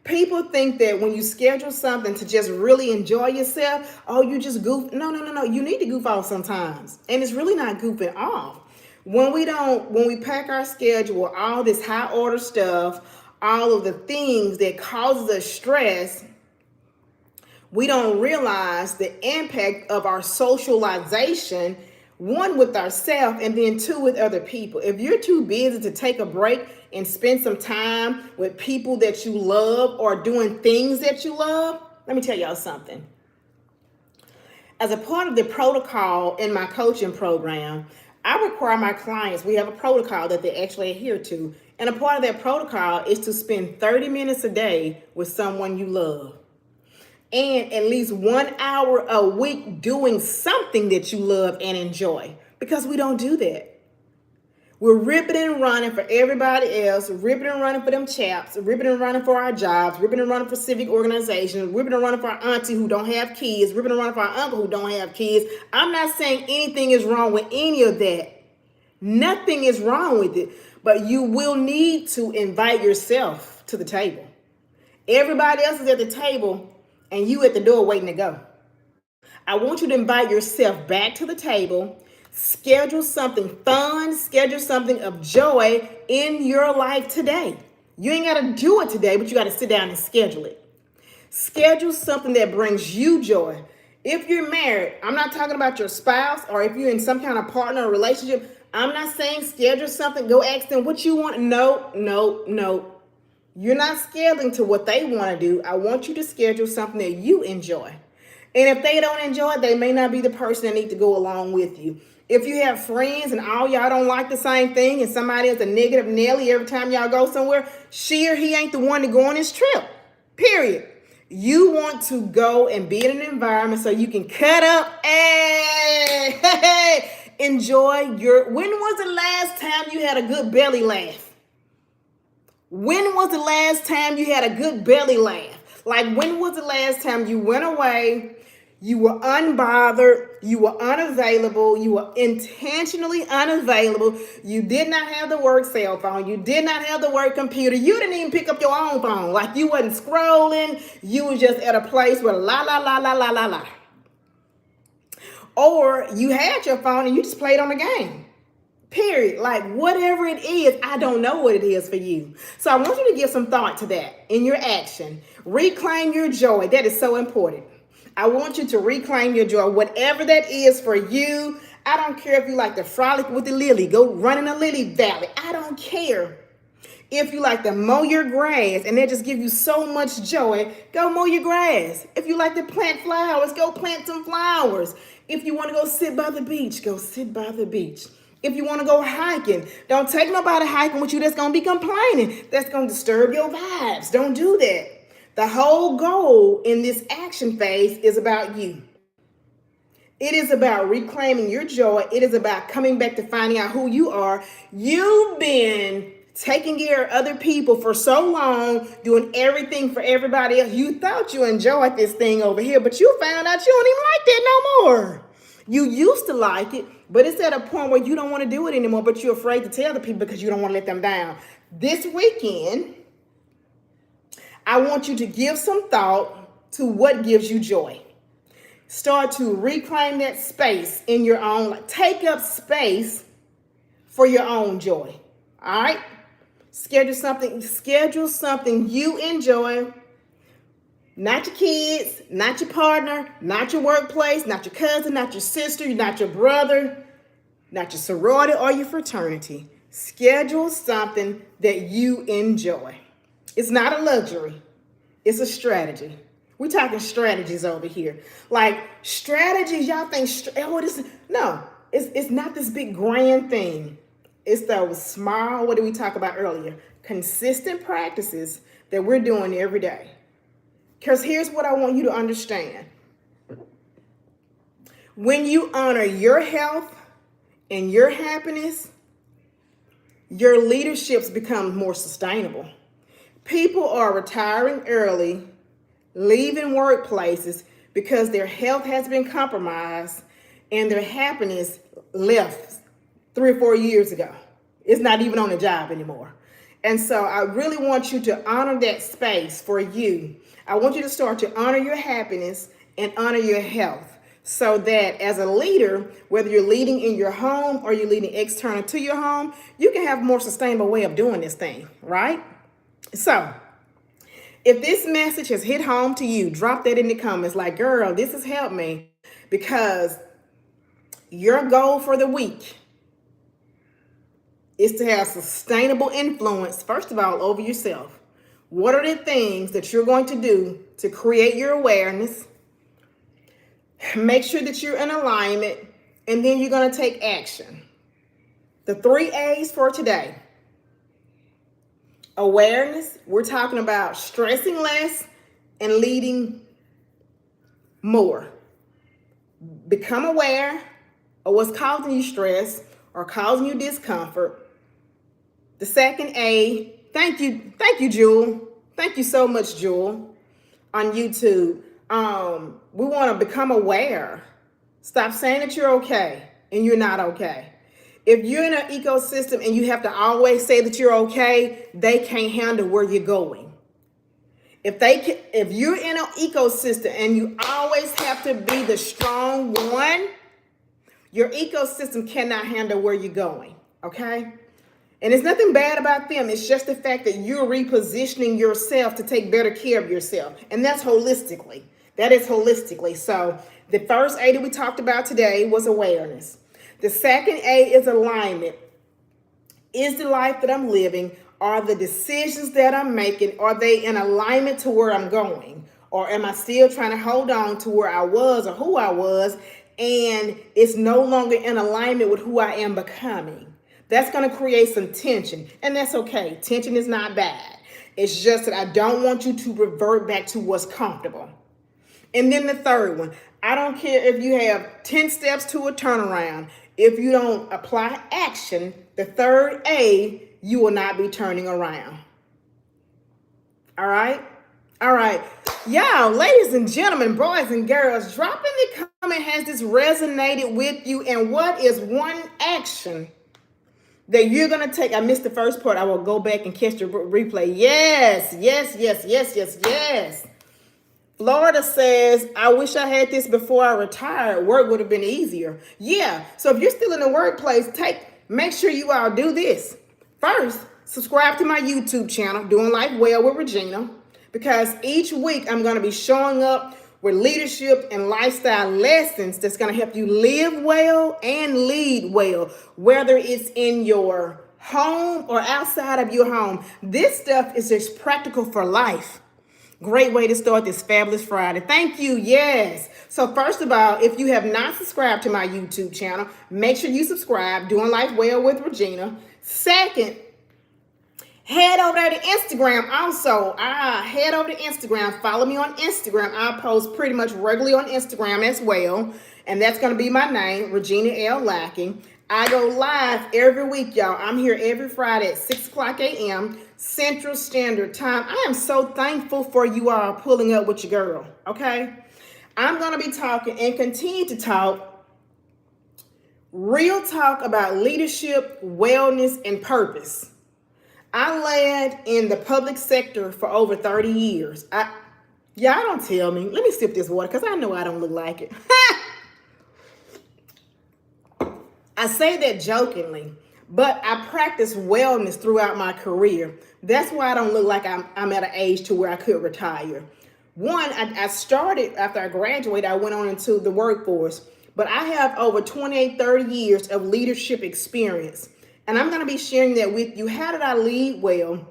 Speaker 1: People think that when you schedule something to just really enjoy yourself, you just goof. No. You need to goof off sometimes. And it's really not goofing off. When we pack our schedule, all this high order stuff, all of the things that causes us stress, we don't realize the impact of our socialization, 1, with ourselves, and then 2, with other people. If you're too busy to take a break and spend some time with people that you love or doing things that you love, let me tell y'all something. As a part of the protocol in my coaching program, I require my clients, we have a protocol that they actually adhere to. And a part of that protocol is to spend 30 minutes a day with someone you love. And at least 1 hour a week doing something that you love and enjoy. Because we don't do that. We're ripping and running for everybody else, ripping and running for them chaps, ripping and running for our jobs, ripping and running for civic organizations, ripping and running for our auntie who don't have kids, ripping and running for our uncle who don't have kids. I'm not saying anything is wrong with any of that. Nothing is wrong with it. But you will need to invite yourself to the table. Everybody else is at the table and you at the door waiting to go. I want you to invite yourself back to the table. Schedule something fun, schedule something of joy in your life today. You ain't got to do it today, but you got to sit down and schedule it. Schedule something that brings you joy. If you're married, I'm not talking about your spouse, or if you're in some kind of partner or relationship, I'm not saying schedule something, go ask them what you want. No. You're not scheduling to what they want to do. I want you to schedule something that you enjoy. And if they don't enjoy it, they may not be the person that need to go along with you. If you have friends and all y'all don't like the same thing and somebody is a negative Nelly every time y'all go somewhere, she or he ain't the one to go on this trip. Period. You want to go and be in an environment so you can cut up and enjoy your... When was the last time you had a good belly laugh? When was the last time you had a good belly laugh? Like, when was the last time you went away, you were unbothered, you were unavailable, you were intentionally unavailable, you did not have the work cell phone, you did not have the work computer, you didn't even pick up your own phone, like you wasn't scrolling, you was just at a place where la, la, la, la, la, la, la. Or you had your phone and you just played on the game. Period. Like, whatever it is, I don't know what it is for you. So I want you to give some thought to that in your action. Reclaim your joy. That is so important. I want you to reclaim your joy, whatever that is for you. I don't care if you like to frolic with the lily, go run in the lily valley. I don't care. If you like to mow your grass and that just gives you so much joy, go mow your grass. If you like to plant flowers, go plant some flowers. If you want to go sit by the beach, go sit by the beach. If you want to go hiking, don't take nobody hiking with you that's going to be complaining. That's going to disturb your vibes. Don't do that. The whole goal in this action phase is about you. It is about reclaiming your joy. It is about coming back to finding out who you are. You've been taking care of other people for so long, doing everything for everybody else. You thought you enjoyed this thing over here, but you found out you don't even like that no more. You used to like it, but it's at a point where you don't want to do it anymore, but you're afraid to tell the people because you don't want to let them down. This weekend, I want you to give some thought to what gives you joy. Start to reclaim that space in your own life. Take up space for your own joy. All right? Schedule something you enjoy. Not your kids, not your partner, not your workplace, not your cousin, not your sister, not your brother, not your sorority or your fraternity. Schedule something that you enjoy. It's not a luxury. It's a strategy. We're talking strategies over here. Like strategies, y'all think, it's not this big grand thing. It's those small, what did we talk about earlier? Consistent practices that we're doing every day. Because here's what I want you to understand. When you honor your health and your happiness, your leaderships become more sustainable. People are retiring early, leaving workplaces because their health has been compromised and their happiness left 3 or 4 years ago. It's not even on the job anymore. And so I really want you to honor that space for you. I want you to start to honor your happiness and honor your health so that as a leader, whether you're leading in your home or you're leading external to your home, you can have a more sustainable way of doing this thing, right? So if this message has hit home to you, drop that in the comments like, girl, this has helped me, because your goal for the week is to have sustainable influence, first of all, over yourself. What are the things that you're going to do to create your awareness? Make sure that you're in alignment, and then you're going to take action. The 3 A's for today. Awareness, we're talking about stressing less and leading more. Become aware of what's causing you stress or causing you discomfort. The second A, thank you, Jewel. Thank you so much, Jewel, on YouTube. We want to become aware. Stop saying that you're okay and you're not okay. If you're in an ecosystem and you have to always say that you're okay, they can't handle where you're going. If you're in an ecosystem and you always have to be the strong one, your ecosystem cannot handle where you're going, okay? And it's nothing bad about them. It's just the fact that you're repositioning yourself to take better care of yourself. And that's holistically. That is holistically. So the first A that we talked about today was awareness. The second A is alignment. Is the life that I'm living Are the decisions that I'm making, are they in alignment to where I'm going? Or am I still trying to hold on to where I was or who I was, and it's no longer in alignment with who I am becoming? That's going to create some tension, and that's okay. Tension is not bad. It's just that I don't want you to revert back to what's comfortable. And then the third one, I don't care if you have 10 steps to a turnaround. If you don't apply action, the third A, you will not be turning around. All right? All right. Y'all, ladies and gentlemen, boys and girls, drop in the comment, has this resonated with you? And what is one action that you're going to take? I missed the first part. I will go back and catch the replay. Yes, yes, yes, yes, yes, yes. Florida says, I wish I had this before I retired. Work would have been easier. Yeah. So if you're still in the workplace, make sure you all do this. First, subscribe to my YouTube channel, Doing Life Well with Regina, because each week I'm going to be showing up with leadership and lifestyle lessons that's going to help you live well and lead well, whether it's in your home or outside of your home. This stuff is just practical for life. Great way to start this fabulous Friday. Thank you. Yes. So first of all, if you have not subscribed to my YouTube channel, make sure you subscribe, Doing Life Well with Regina. Second, head over there to Instagram. Also, head over to Instagram. Follow me on Instagram. I post pretty much regularly on Instagram as well. And that's going to be my name, Regina L. Lacking. I go live every week, y'all. I'm here every Friday at 6 o'clock a.m. Central Standard Time. I am so thankful for you all pulling up with your girl, okay? I'm going to be talking and continue to talk real talk about leadership, wellness, and purpose. I led in the public sector for over 30 years. Y'all don't tell me. Let me sip this water because I know I don't look like it. I say that jokingly, but I practiced wellness throughout my career. That's why I don't look like I'm at an age to where I could retire. One, I started after I graduated, I went on into the workforce, but I have over 28, 30 years of leadership experience. And I'm going to be sharing that with you. How did I lead well?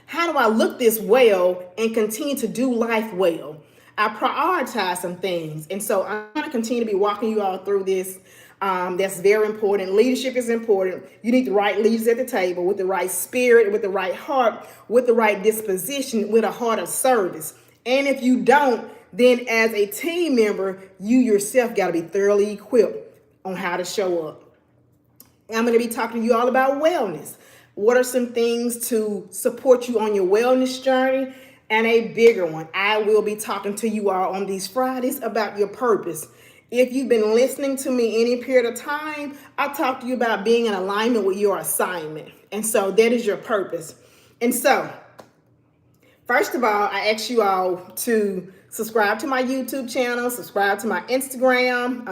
Speaker 1: How do I look this well and continue to do life well? I prioritize some things. And so I'm going to continue to be walking you all through this. That's very important. Leadership is important. You need the right leaders at the table with the right spirit, with the right heart, with the right disposition, with a heart of service. And if you don't, then as a team member, you yourself got to be thoroughly equipped on how to show up. I'm going to be talking to you all about wellness. What are some things to support you on your wellness journey? And a bigger one, I will be talking to you all on these Fridays about your purpose. If you've been listening to me any period of time, I talk to you about being in alignment with your assignment. And so that is your purpose. And so, first of all, I ask you all to subscribe to my YouTube channel, subscribe to my Instagram.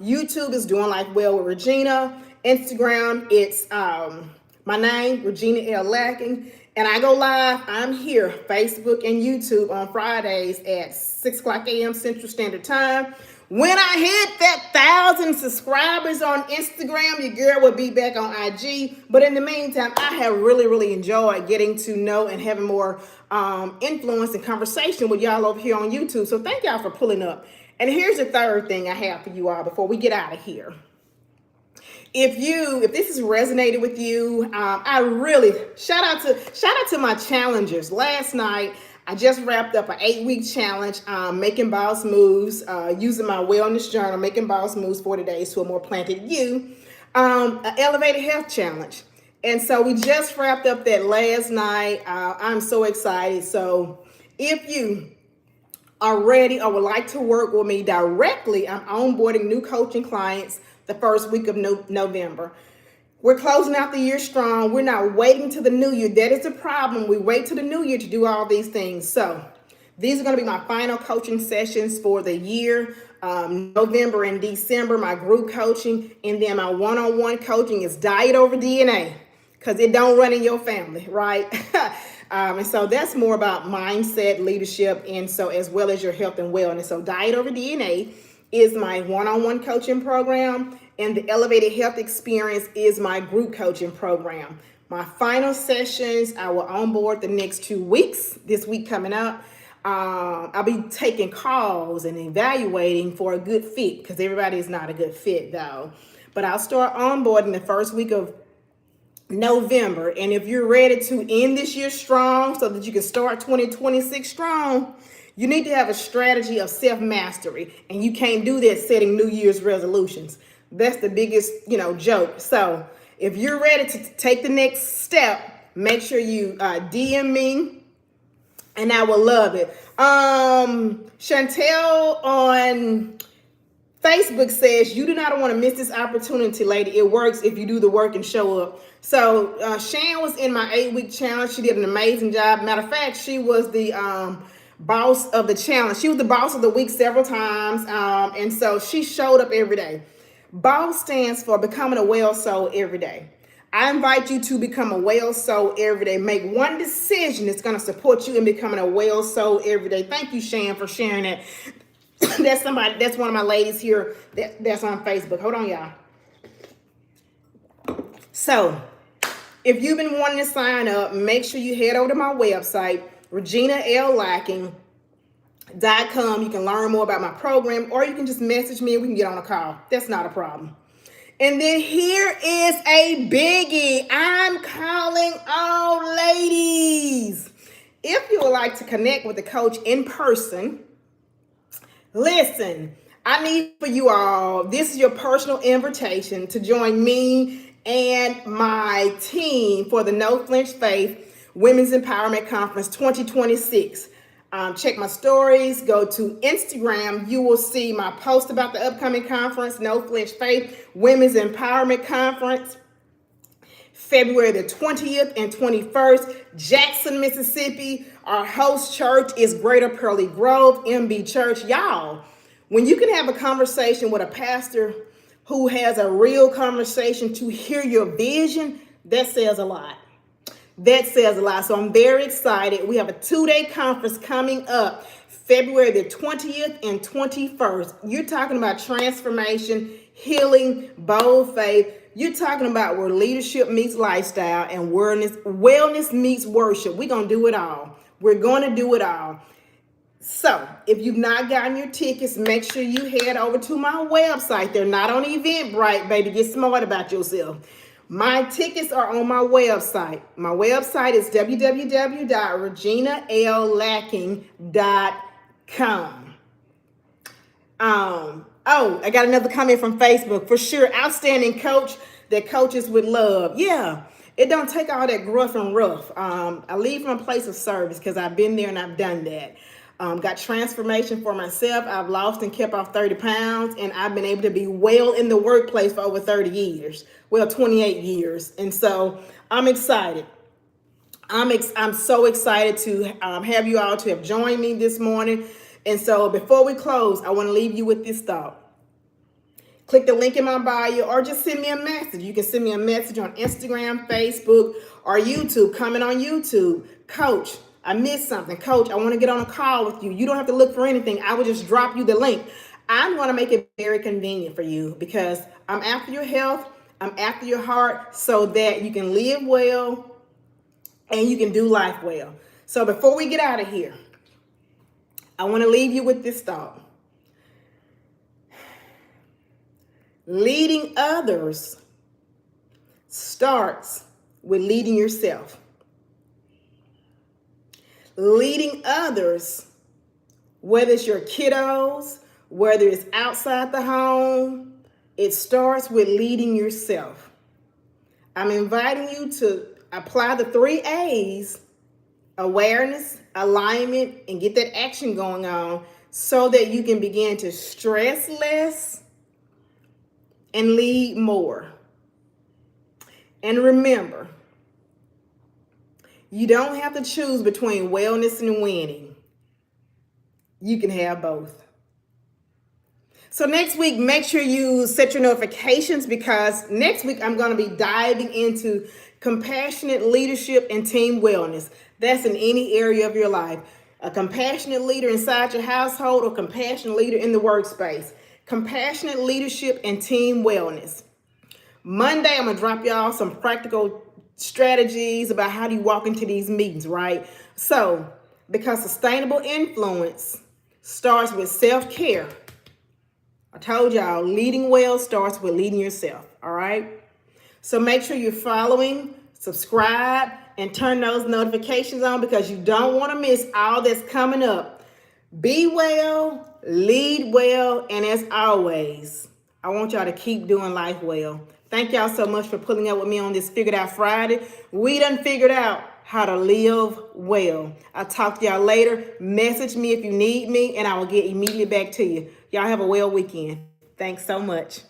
Speaker 1: YouTube is Doing Life Well with Regina. Instagram, it's my name, Regina L. Lacking. And I go live, I'm here, Facebook and YouTube on Fridays at 6 o'clock a.m. Central Standard Time. When I hit that 1,000 subscribers on Instagram, your girl will be back on IG. But in the meantime, I have really, really enjoyed getting to know and having more influence and conversation with y'all over here on YouTube. So thank y'all for pulling up. And here's the third thing I have for you all before we get out of here. If this has resonated with you, I really shout out to my challengers. Last night, I just wrapped up an 8-week challenge, making boss moves, using my wellness journal, making boss moves 40 days to a more planted you, an elevated health challenge. And so we just wrapped up that last night. I'm so excited. So if you are ready or would like to work with me directly, I'm onboarding new coaching clients the first week of November. We're closing out the year strong. We're not waiting to the new year. That is the problem. We wait to the new year to do all these things. So these are going to be my final coaching sessions for the year. November and December, my group coaching. And then my one-on-one coaching is diet over DNA because it don't run in your family, right? And so that's more about mindset, leadership, and so as well as your health and wellness. So diet over DNA is my one-on-one coaching program, and the Elevated Health Experience is my group coaching program. My final sessions, I will onboard the next 2 weeks. This week coming up, I'll be taking calls and evaluating for a good fit, because everybody is not a good fit though. But I'll start onboarding the first week of November. And if you're ready to end this year strong so that you can start 2026 strong, you need to have a strategy of self-mastery. And you can't do that setting New Year's resolutions. That's the biggest, joke. So if you're ready to take the next step, make sure you DM me, and I will love it. Chantel on Facebook says, you do not want to miss this opportunity, lady. It works if you do the work and show up. So Shan was in my 8-week challenge. She did an amazing job. Matter of fact, she was the boss of the challenge. She was the boss of the week several times. And so she showed up every day. BOSS stands for becoming a well soul every day. I invite you to become a well soul every day. Make one decision that's going to support you in becoming a well soul every day. Thank you, Shan, for sharing that. That's one of my ladies here that's on Facebook. Hold on, y'all. So if you've been wanting to sign up, make sure you head over to my website, reginalllacking.com. You can learn more about my program, or you can just message me and we can get on a call. That's not a problem. And then here is a biggie. I'm calling all ladies. If you would like to connect with the coach in person, listen, I need for you all, this is your personal invitation to join me and my team for the No Flinch Faith Women's Empowerment Conference 2026. Check my stories, go to Instagram. You will see my post about the upcoming conference, No Flinch Faith Women's Empowerment Conference, February the 20th and 21st, Jackson, Mississippi. Our host church is Greater Pearlie Grove, MB Church. Y'all, when you can have a conversation with a pastor who has a real conversation to hear your vision, that says a lot. That says a lot. So I'm very excited. We have a 2-day conference coming up, February the 20th and 21st. You're talking about transformation, healing, bold faith. You're talking about where leadership meets lifestyle and wellness meets worship. We're going to do it all. We're going to do it all. So if you've not gotten your tickets, make sure you head over to my website. They're not on Eventbrite, baby. Get smart about yourself. My tickets are on my website. My website is www.reginalllacking.com. Oh, I got another comment from Facebook. For sure, outstanding coach that coaches would love. Yeah, it don't take all that gruff and rough. I lead from a place of service because I've been there and I've done that. Got transformation for myself. I've lost and kept off 30 pounds, and I've been able to be well in the workplace for over 30 years. Well, 28 years. And so I'm excited. I'm so excited to have you all to have joined me this morning. And so before we close, I want to leave you with this thought. Click the link in my bio or just send me a message. You can send me a message on Instagram, Facebook, or YouTube. Comment on YouTube. Coach, I missed something. Coach, I want to get on a call with you. You don't have to look for anything. I will just drop you the link. I'm going to make it very convenient for you because I'm after your health. I'm after your heart so that you can live well and you can do life well. So before we get out of here, I want to leave you with this thought. Leading others starts with leading yourself. Leading others, whether it's your kiddos, whether it's outside the home, it starts with leading yourself. I'm inviting you to apply the 3 A's, awareness, alignment, and get that action going on so that you can begin to stress less and lead more. And remember, you don't have to choose between wellness and winning. You can have both. So next week, make sure you set your notifications because next week I'm going to be diving into compassionate leadership and team wellness. That's in any area of your life. A compassionate leader inside your household or compassionate leader in the workspace. Compassionate leadership and team wellness. Monday, I'm going to drop y'all some practical strategies about how do you walk into these meetings, right? So, because sustainable influence starts with self-care. I told y'all, leading well starts with leading yourself, all right? So make sure you're following, subscribe, and turn those notifications on because you don't want to miss all that's coming up. Be well, lead well, and as always, I want y'all to keep doing life well. Thank y'all so much for pulling up with me on this Figured Out Friday. We done figured out how to live well. I'll talk to y'all later. Message me if you need me, and I will get immediately back to you. Y'all have a well weekend. Thanks so much.